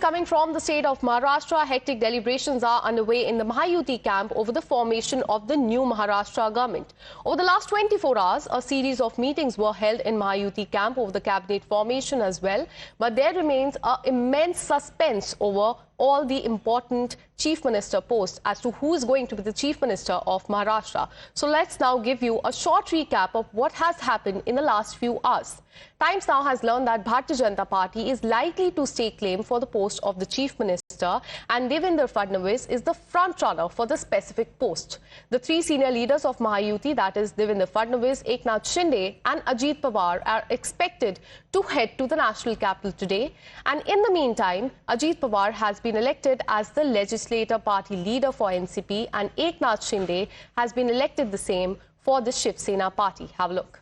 coming from the state of Maharashtra, hectic deliberations are underway in the Mahayuti camp over the formation of the new Maharashtra government. Over the last 24 hours, a series of meetings were held in Mahayuti camp over the cabinet formation as well. But there remains an immense suspense over all the important chief minister posts as to who is going to be the chief minister of Maharashtra. So let's now give you a short recap of what has happened in the last few hours. Times now has learned that Bharatiya Janata Party is likely to stake claim for the post of the chief minister, and Devendra Fadnavis is the front runner for the specific post. The three senior leaders of Mahayuti, that is Devendra Fadnavis, Eknath Shinde and Ajit Paar, are expected to head to the national capital today. And in the meantime, Ajit Paar has been elected as the legislator party leader for NCP, and Eknath Shinde has been elected the same for the Shiv Sena party. Have a look.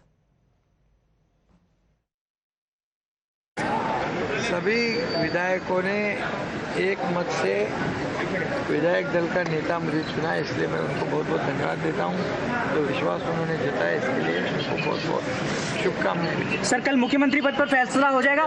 सभी विधायकों ने एक मत से विधायक दल का नेता मुझे चुना, इसलिए मैं उनको बहुत बहुत धन्यवाद देता हूं। तो विश्वास उन्होंने जताया, इसके लिए उनको बहुत बहुत शुभकामनाएं। सर, कल मुख्यमंत्री पद पर फैसला हो जाएगा?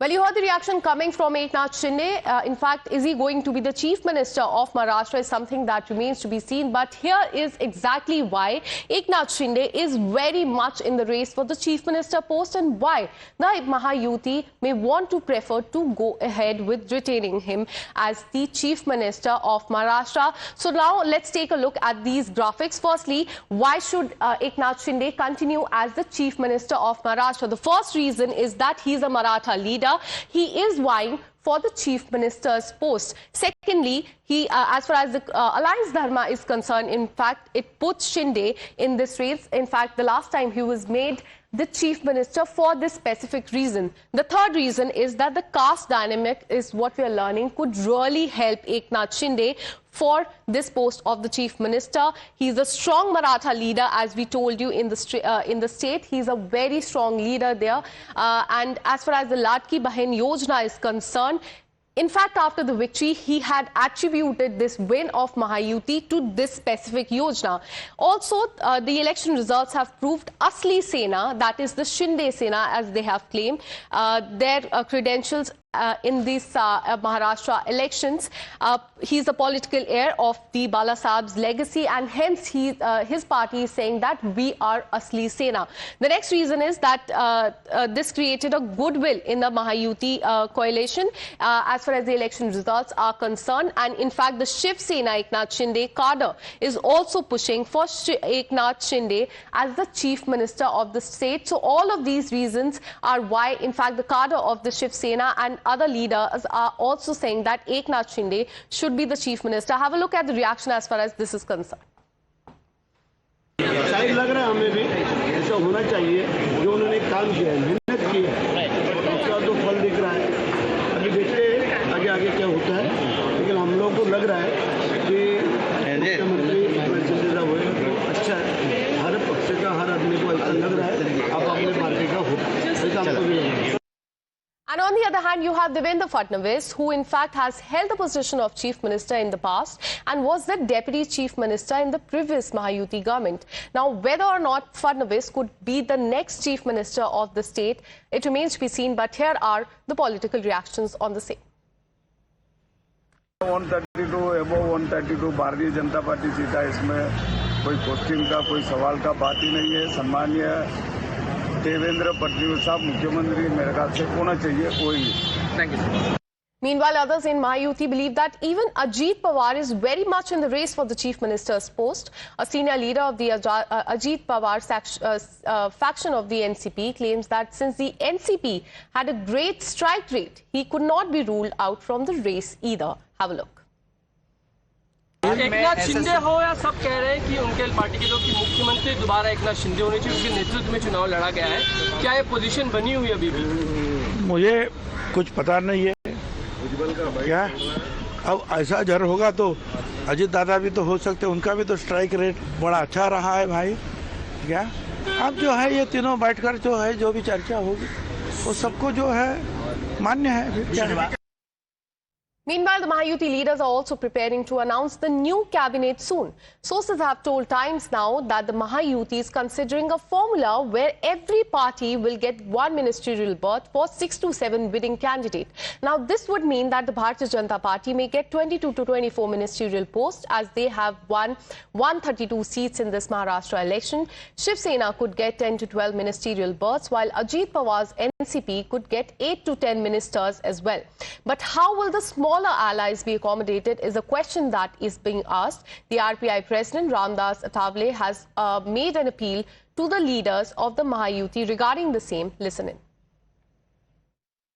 Well, you heard the reaction coming from Eknath Shinde. In fact, is he going to be the chief minister of Maharashtra is something that remains to be seen. But here is exactly why Eknath Shinde is very much in the race for the chief minister post, and why the Mahayuti may want to prefer to go ahead with retaining him as the chief minister of Maharashtra. So now let's take a look at these graphics. Firstly, why should Eknath Shinde continue as the chief minister of Maharashtra? The first reason is that he's a Maratha leader. He is vying for the chief minister's post. Secondly, he, as far as the alliance Dharma is concerned, in fact, it puts Shinde in this race. In fact, the last time he was made the chief minister for this specific reason. The third reason is that the caste dynamic is what we are learning could really help Eknath Shinde for this post of the chief minister. He's a strong Maratha leader, as we told you in the state. He's a very strong leader there. And as far as the Ladki Bahin Yojana is concerned, in fact, after the victory, he had attributed this win of Mahayuti to this specific Yojana. Also, the election results have proved Asli Sena, that is the Shinde Sena, as they have claimed, their credentials in these Maharashtra elections. He's the political heir of the Bala Sahib's legacy, and hence his party is saying that we are Asli Sena. The next reason is that this created a goodwill in the Mahayuti coalition as far as the election results are concerned. And in fact, the Shiv Sena Eknath Shinde cadre is also pushing for Eknath Shinde as the chief minister of the state. So all of these reasons are why, in fact, the cadre of the Shiv Sena and other leaders are also saying that Eknath Shinde should be the chief minister. Have a look at the reaction as far as this is concerned. शायद लग रहा है हमें भी ऐसा होना चाहिए, जो उन्होंने काम किया है, मेहनत की है, उसका तो फल दिख रहा है। अभी देखते हैं आगे आगे क्या होता है, लेकिन हम लोगों को लग रहा है कि मुख्यमंत्री चंद्रदा हुए तो अच्छा है। हर पक्ष का हर आदमी को ऐसा लग रहा है आप अपने पार्टी का हो, ऐसा हमको भी लग रहा है। And on the other hand, you have Devendra Fadnavis, who in fact has held the position of chief minister in the past and was the deputy chief minister in the previous Mahayuti government. Now, whether or not Fadnavis could be the next chief minister of the state, it remains to be seen. But here are the political reactions on the same. 132 above 132 Bharatiya Janata party जीता है। इसमें कोई posting का कोई सवाल का बात ही नहीं है। सम्मानीय देवेंद्र फडणवीस साहब मुख्यमंत्री मेरे ख्याल से होना चाहिए, कोई। Thank you. Meanwhile, others in Mahayuti believe that even Ajit Paar is very much in the race for the chief minister's post. A senior leader of the Ajit Paar faction of the NCP claims that since the NCP had a great strike rate, he could not be ruled out from the race either. Have a look. Eknath Shinde हो या सब कह रहे हैं कि उनके party के लोग कि मुख्यमंत्री दोबारा एकनाथ शिंदे होने चाहिए, उनके नेतृत्व में चुनाव लड़ा गया है। क्या ये पोजीशन बनी हुई अभी भी? मुझे कुछ पता नहीं है क्या। अब ऐसा जर होगा तो अजीत दादा भी तो हो सकते, उनका भी तो स्ट्राइक रेट बड़ा अच्छा रहा है भाई। क्या अब जो है ये तीनों बैठकर जो है जो भी चर्चा होगी वो सबको जो है मान्य है। फिर क्या है? Meanwhile, the Mahayuti leaders are also preparing to announce the new cabinet soon. Sources have told Times Now that the Mahayuti is considering a formula where every party will get one ministerial berth for 6 to 7 bidding candidates. Now, this would mean that the Bharatiya Janata Party may get 22 to 24 ministerial posts, as they have won 132 seats in this Maharashtra election. Shiv Sena could get 10 to 12 ministerial berths, while Ajit Pawar's NCP could get 8 to 10 ministers as well. But how will the smaller allies be accommodated is a question that is being asked. The RPI President Ramdas Atavale has made an appeal to the leaders of the Mahayuti regarding the same. Listen in.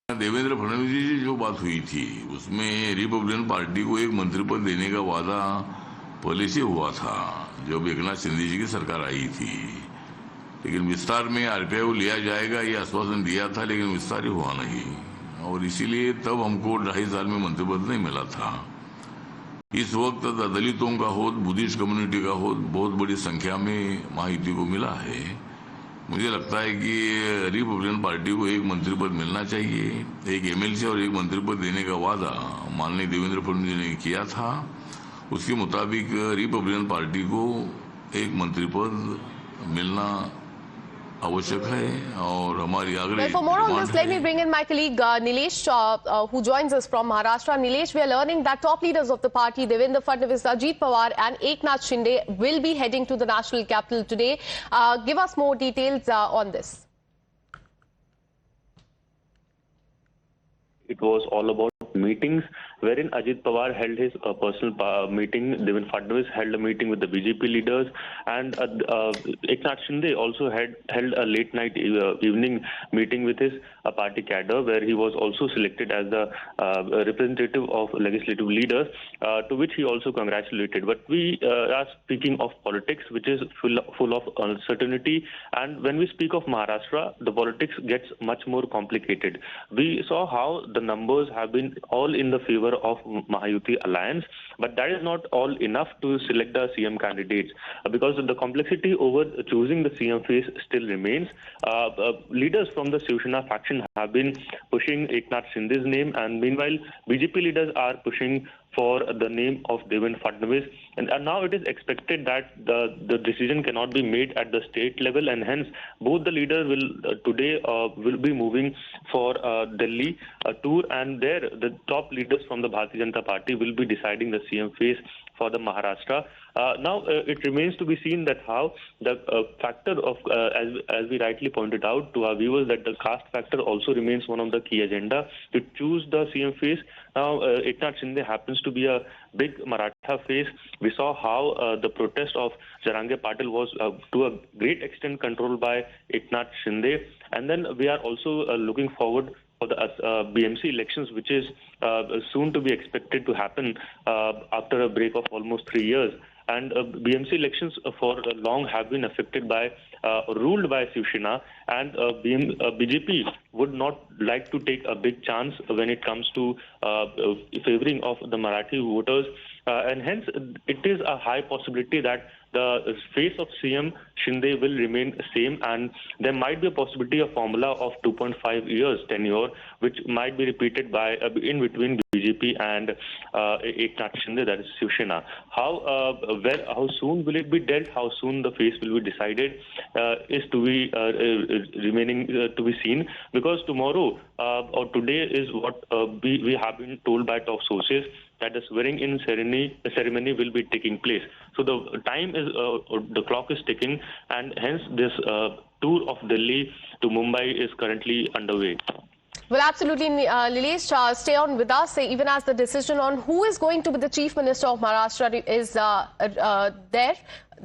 Devendra Fadnavis जी की जो बात हुई थी उसमें Republican party को एक मंत्री पद देने का वादा पहले से हुआ था जब एकनाथ शिंदे जी की सरकार आई थी, लेकिन विस्तार में आरपीआई को लिया जाएगा ये आश्वासन दिया था, लेकिन विस्तार ही हुआ नहीं और इसीलिए तब हमको 2.5 साल में मंत्री पद नहीं मिला था। इस वक्त दलितों का हो, बुद्धिस्ट कम्युनिटी का हो, बहुत बड़ी संख्या में महायुति को मिला है। मुझे लगता है कि रिपब्लिकन पार्टी को एक मंत्री पद मिलना चाहिए। एक एमएलसी और एक मंत्री पद देने का वादा माननीय देवेंद्र फडणवीस ने किया था, उसके मुताबिक रिपब्लिकन पार्टी को एक मंत्री पद मिलना आवश्यक है और हमारी आगे। For more on this, let me bring in my colleague Nilesh, who joins us from Maharashtra. Nilesh, we are learning that top leaders of the party, Devendra Fadnavis, Ajit Pawar and Eknath Shinde, will be heading to the national capital today. Give us more details on this. It was all about meetings wherein Ajit Pawar held his personal meeting, Devendra Fadnavis held a meeting with the BJP leaders, and Eknath Shinde also held a late night evening meeting with his party cadre, where he was also selected as the representative of legislative leaders, to which he also congratulated. But we are speaking of politics, which is full of uncertainty, and when we speak of Maharashtra, the politics gets much more complicated. We saw how the numbers have been all in the favor of Mahayuti alliance, but that is not all enough to select the CM candidates, because the complexity over choosing the CM face still remains. Leaders from the Shiv Sena faction have been pushing Eknath Shinde's name, and meanwhile BJP leaders are pushing for the name of Devendra Fadnavis, and now it is expected that the decision cannot be made at the state level, and hence both the leaders will today will be moving for Delhi tour, and there the top leaders from the Bharatiya Janata Party will be deciding the CM face for the Maharashtra. Now it remains to be seen that how the factor of, as we rightly pointed out to our viewers, that the caste factor also remains one of the key agenda to choose the CM face. Now Eknath Shinde happens to be a big Maratha face. We saw how the protest of Jarange Patil was to a great extent controlled by Eknath Shinde, and then we are also looking forward for the BMC elections, which is soon to be expected to happen after a break of almost 3 years. And BMC elections for long have been affected by, ruled by Shiv Sena, and BJP would not like to take a big chance when it comes to favoring of the Marathi voters, and hence it is a high possibility that the face of CM Shinde will remain same, and there might be a possibility of formula of 2.5 years tenure, which might be repeated by in between BJP and Eknath Shinde, that is Shiv Sena. How soon will it be dealt? How soon the face will be decided is to be remaining to be seen, because tomorrow or today is what we have been told by top sources, that the swearing-in ceremony will be taking place. So the time is, the clock is ticking, and hence this tour of Delhi to Mumbai is currently underway. Well, absolutely, Nilesh, stay on with us, even as the decision on who is going to be the Chief Minister of Maharashtra is there.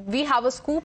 We have a scoop.